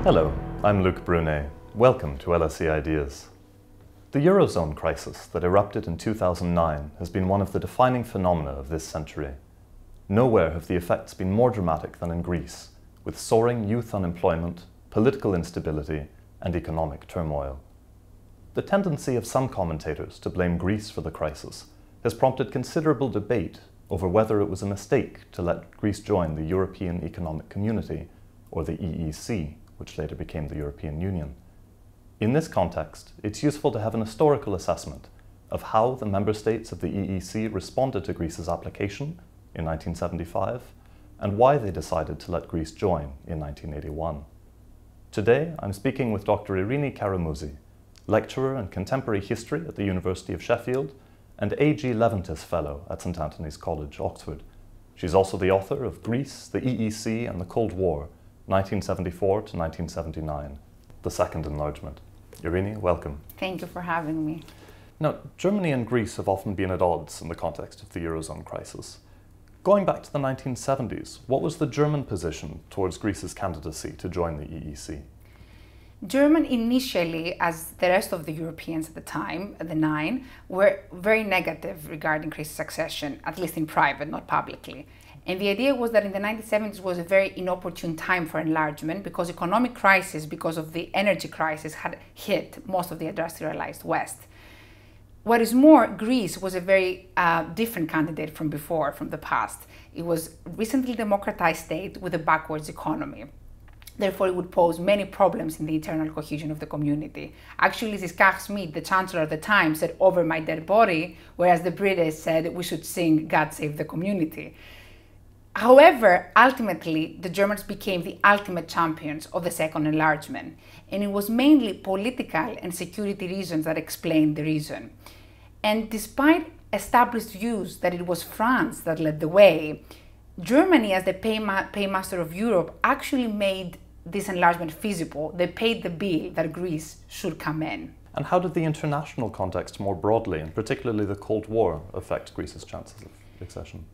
Hello, I'm Luc Brunet. Welcome to LSE Ideas. The Eurozone crisis that erupted in 2009 has been one of the defining phenomena of this century. Nowhere have the effects been more dramatic than in Greece, with soaring youth unemployment, political instability, and economic turmoil. The tendency of some commentators to blame Greece for the crisis has prompted considerable debate over whether it was a mistake to let Greece join the European Economic Community, or the EEC, which later became the European Union. In this context, it's useful to have an historical assessment of how the member states of the EEC responded to Greece's application in 1975 and why they decided to let Greece join in 1981. Today, I'm speaking with Dr. Eirini Karamouzi, lecturer in contemporary history at the University of Sheffield and A.G. Leventis Fellow at St Antony's College, Oxford. She's also the author of Greece, the EEC and the Cold War, 1974 to 1979, the Second Enlargement. Eirini, welcome. Thank you for having me. Now, Germany and Greece have often been at odds in the context of the Eurozone crisis. Going back to the 1970s, what was the German position towards Greece's candidacy to join the EEC? Germany initially, as the rest of the Europeans at the time, the Nine, were very negative regarding Greece's accession, at least in private, not publicly. And the idea was that in the 1970s was a very inopportune time for enlargement because economic crisis, because of the energy crisis, had hit most of the industrialized West. What is more, Greece was a very different candidate from before, from the past. It was a recently democratized state with a backwards economy. Therefore, it would pose many problems in the internal cohesion of the community. Actually, Carl Schmitt, the chancellor at the time, said, "Over my dead body," whereas the British said, "We should sing God Save the Community." However, ultimately, the Germans became the ultimate champions of the Second Enlargement, and it was mainly political and security reasons that explained the reason. And despite established views that it was France that led the way, Germany, as the paymaster of Europe, actually made this enlargement feasible. They paid the bill that Greece should come in. And how did the international context more broadly, and particularly the Cold War, affect Greece's chances of accession?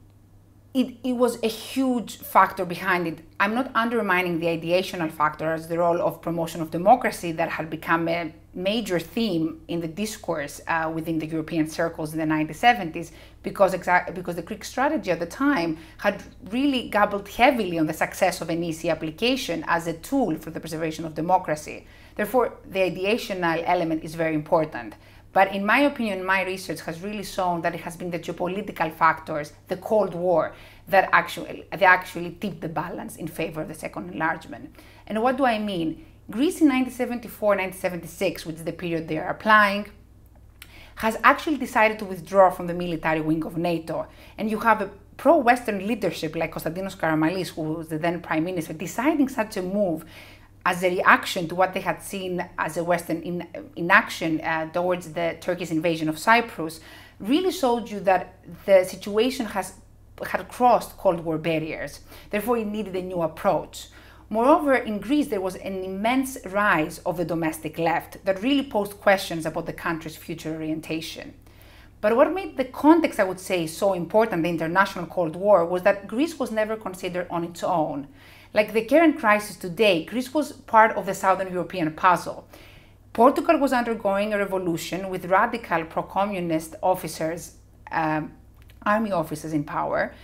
It was a huge factor behind it. I'm not undermining the ideational factor as the role of promotion of democracy that had become a major theme in the discourse within the European circles in the 1970s, because the Greek strategy at the time had really gambled heavily on the success of an EC application as a tool for the preservation of democracy. Therefore, the ideational element is very important. But in my opinion, my research has really shown that it has been the geopolitical factors, the Cold War, that actually tipped the balance in favor of the Second Enlargement. And what do I mean? Greece in 1974, 1976, which is the period they are applying, has actually decided to withdraw from the military wing of NATO. And you have a pro-Western leadership like Konstantinos Karamanlis, who was the then prime minister, deciding such a move as a reaction to what they had seen as a Western inaction towards the Turkish invasion of Cyprus, really showed you that the situation had crossed Cold War barriers. Therefore, it needed a new approach. Moreover, in Greece, there was an immense rise of the domestic left that really posed questions about the country's future orientation. But what made the context, I would say, so important, the international Cold War, was that Greece was never considered on its own. Like the current crisis today, Greece was part of the Southern European puzzle. Portugal was undergoing a revolution with radical pro-communist officers, army officers in power.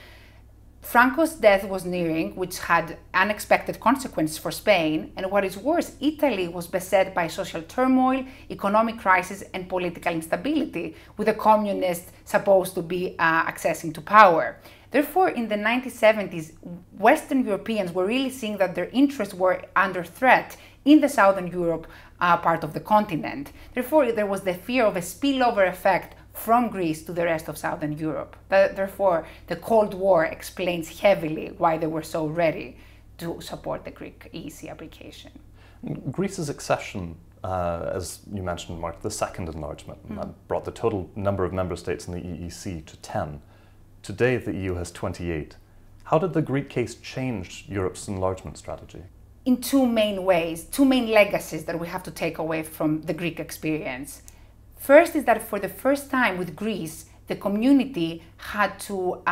Franco's death was nearing, which had unexpected consequences for Spain. And what is worse, Italy was beset by social turmoil, economic crisis, and political instability, with the communists supposed to be accessing to power. Therefore, in the 1970s, Western Europeans were really seeing that their interests were under threat in the Southern Europe part of the continent. Therefore, there was the fear of a spillover effect from Greece to the rest of Southern Europe. Therefore, the Cold War explains heavily why they were so ready to support the Greek EEC application. Greece's accession, as you mentioned, marked the Second Enlargement, and that brought the total number of member states in the EEC to 10. Today, the EU has 28. How did the Greek case change Europe's enlargement strategy? In two main ways, two main legacies that we have to take away from the Greek experience. First is that for the first time with Greece, the community had to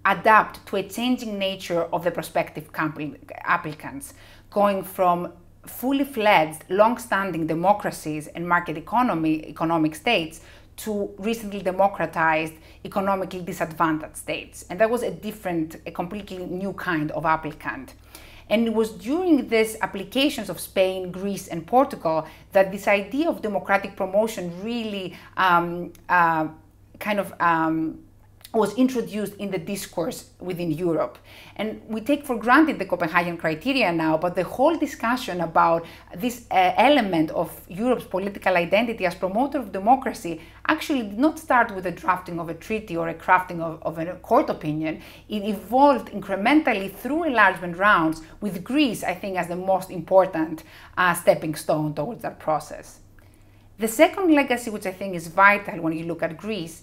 adapt to a changing nature of the prospective applicants, going from fully fledged, long-standing democracies and economic states to recently democratized, economically disadvantaged states. And that was a completely new kind of applicant. And it was during these applications of Spain, Greece, and Portugal that this idea of democratic promotion really was introduced in the discourse within Europe. And we take for granted the Copenhagen criteria now, but the whole discussion about this element of Europe's political identity as promoter of democracy actually did not start with the drafting of a treaty or a crafting of a court opinion. It evolved incrementally through enlargement rounds, with Greece, I think, as the most important stepping stone towards that process. The second legacy, which I think is vital when you look at Greece,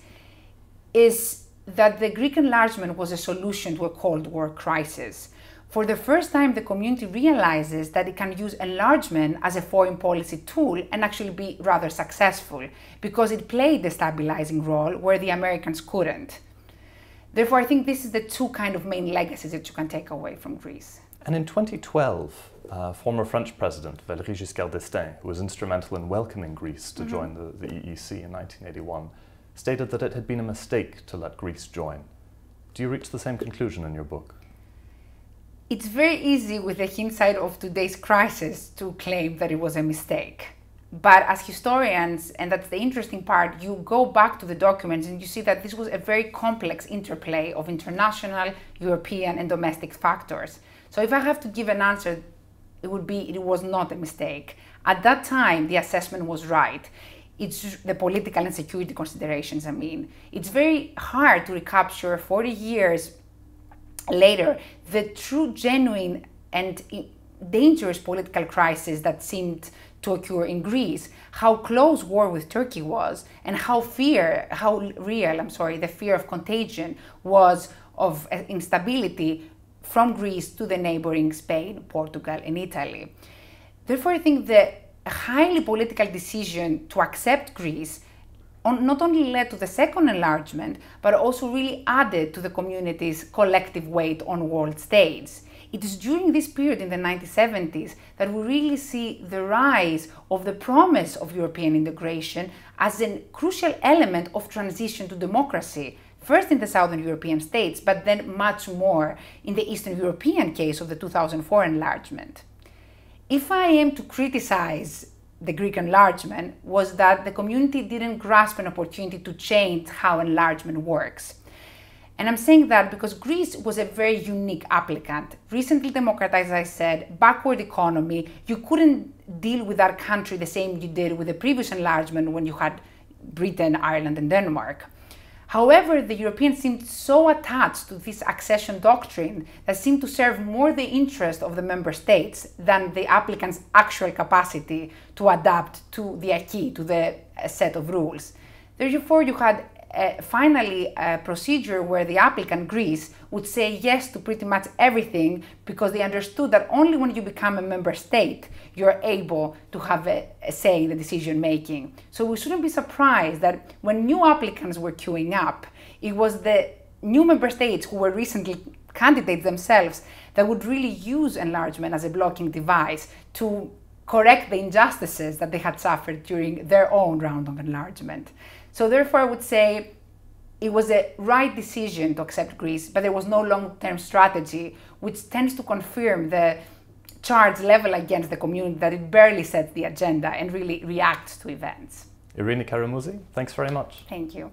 is that the Greek enlargement was a solution to a Cold War crisis. For the first time, the community realizes that it can use enlargement as a foreign policy tool and actually be rather successful, because it played the stabilizing role where the Americans couldn't. Therefore, I think this is the two kind of main legacies that you can take away from Greece. And in 2012, former French President Valéry Giscard d'Estaing, who was instrumental in welcoming Greece to join the EEC in 1981, stated that it had been a mistake to let Greece join. Do you reach the same conclusion in your book? It's very easy with the hindsight of today's crisis to claim that it was a mistake. But as historians, and that's the interesting part, you go back to the documents and you see that this was a very complex interplay of international, European, and domestic factors. So if I have to give an answer, it would be it was not a mistake. At that time, the assessment was right. It's the political and security considerations, I mean. It's very hard to recapture 40 years later the true, genuine, and dangerous political crisis that seemed to occur in Greece, how close war with Turkey was, and how real the fear of contagion was of instability from Greece to the neighboring Spain, Portugal, and Italy. Therefore, I think the highly political decision to accept Greece not only led to the second enlargement, but also really added to the community's collective weight on world stage. It is during this period in the 1970s that we really see the rise of the promise of European integration as a crucial element of transition to democracy, first in the Southern European states, but then much more in the Eastern European case of the 2004 enlargement. If I am to criticize the Greek enlargement, was that the community didn't grasp an opportunity to change how enlargement works. And I'm saying that because Greece was a very unique applicant. Recently democratized, as I said, backward economy. You couldn't deal with that country the same you did with the previous enlargement when you had Britain, Ireland, and Denmark. However, the Europeans seemed so attached to this accession doctrine that seemed to serve more the interest of the member states than the applicant's actual capacity to adapt to the acquis, to the set of rules. Therefore, you had finally a procedure where the applicant, Greece, would say yes to pretty much everything, because they understood that only when you become a member state, you're able to have a say in the decision making. So we shouldn't be surprised that when new applicants were queuing up, it was the new member states who were recently candidates themselves that would really use enlargement as a blocking device to correct the injustices that they had suffered during their own round of enlargement. So therefore, I would say it was a right decision to accept Greece, but there was no long-term strategy, which tends to confirm the charge level against the community that it barely sets the agenda and really reacts to events. Eirini Karamouzi, thanks very much. Thank you.